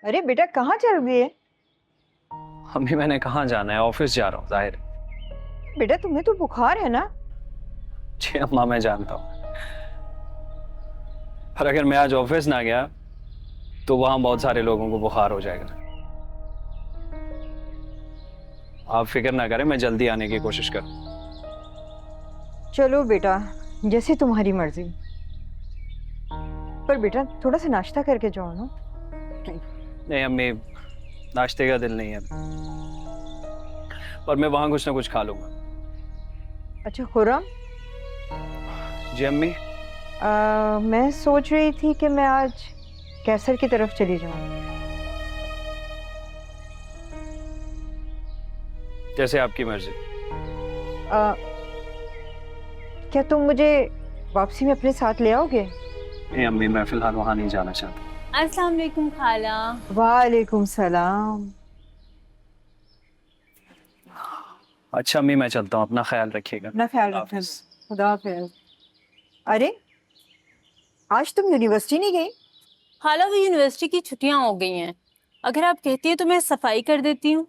अरे बेटा कहाँ चल गए? अम्मी मैंने कहाँ जाना है, ऑफिस जा रहा हूँ जाहिर है। बेटा तुम्हें तो बुखार है ना? जी अम्मा मैं जानता हूँ, पर अगर मैं आज ऑफिस ना गया तो वहां बहुत सारे लोगों को बुखार हो जाएगा। आप फिक्र ना करें, मैं जल्दी आने की कोशिश करूँ। चलो बेटा, जैसे तुम्हारी मर्जी। पर बेटा थोड़ा सा नाश्ता करके जाओ ना। नहीं अम्मी, नाश्ते का दिल नहीं है, पर मैं वहां कुछ ना कुछ खा लूंगा। अच्छा खुर्रम, जी अम्मी। मैं सोच रही थी कि मैं आज कैसर की तरफ चली जाऊं। जैसे आपकी मर्जी। आ, क्या तुम मुझे वापसी में अपने साथ ले आओगे? नहीं अम्मी, मैं फिलहाल वहां नहीं जाना चाहता। अस्सलाम वालेकुम खाला। वालेकुम सलाम। अच्छा अम्मी, मैं चलता हूँ, अपना ख्याल रखिएगा। अपना ख्याल रखना। हाफिज। खुदा हाफिज। अरे आज तुम यूनिवर्सिटी नहीं गई? खाला वो यूनिवर्सिटी की छुट्टियां हो गई हैं। अगर आप कहती है तो मैं सफाई कर देती हूँ।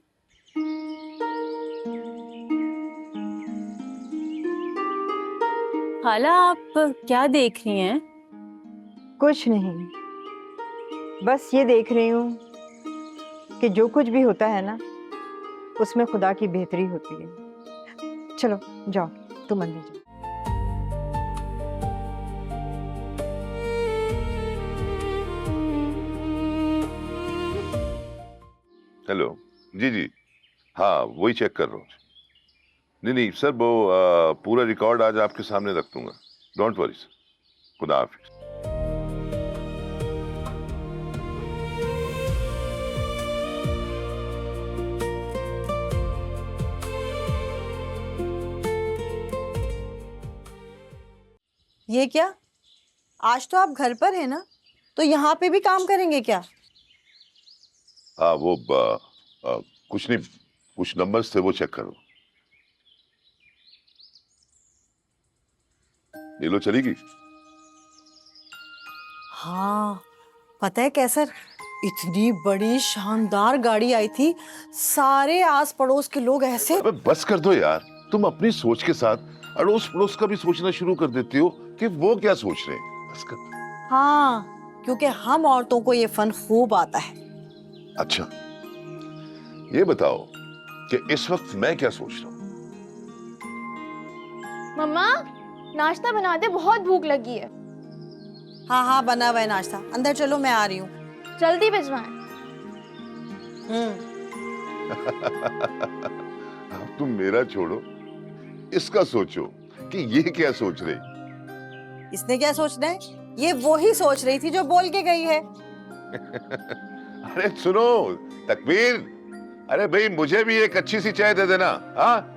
खाला आप क्या देख रही हैं? कुछ नहीं, बस ये देख रही हूँ कि जो कुछ भी होता है ना उसमें खुदा की बेहतरी होती है। चलो जाओ, तुम अंदर जाओ। हेलो। जी जी, हाँ वही चेक कर रहा हूँ। नहीं नहीं सर, वो पूरा रिकॉर्ड आज आपके सामने रख दूंगा। Don't worry sir. खुदा हाफिज। ये क्या? आज तो आप घर पर हैं ना, तो यहाँ पे भी काम करेंगे क्या? हाँ वो कुछ नहीं, कुछ नंबर्स थे वो चेक करो। ये लो चलेगी। हाँ, पता है कैसर, इतनी बड़ी शानदार गाड़ी आई थी, सारे आस पड़ोस के लोग ऐसे। अबे बस कर दो यार, तुम अपनी सोच के साथ अड़ोस पड़ोस का भी सोचना शुरू कर देती हो कि वो क्या सोच रहे हैं। बस कर दो। हाँ, क्योंकि हम औरतों को ये फन खूब आता है। अच्छा ये बताओ कि इस वक्त मैं क्या सोच रहा हूँ। मम्मा नाश्ता बना दे, बहुत भूख लगी है। हाँ हाँ, बना हुआ है नाश्ता, अंदर चलो मैं आ रही हूँ। जल्दी भिजवाएं। अब तुम मेरा छोड़ो, इसका सोचो कि ये क्या सोच रही। इसने क्या सोचना है? ये वो ही सोच रही थी जो बोल के गई है। अरे सुनो तकबीर, अरे भाई मुझे भी एक अच्छी सी चाय दे देना। हाँ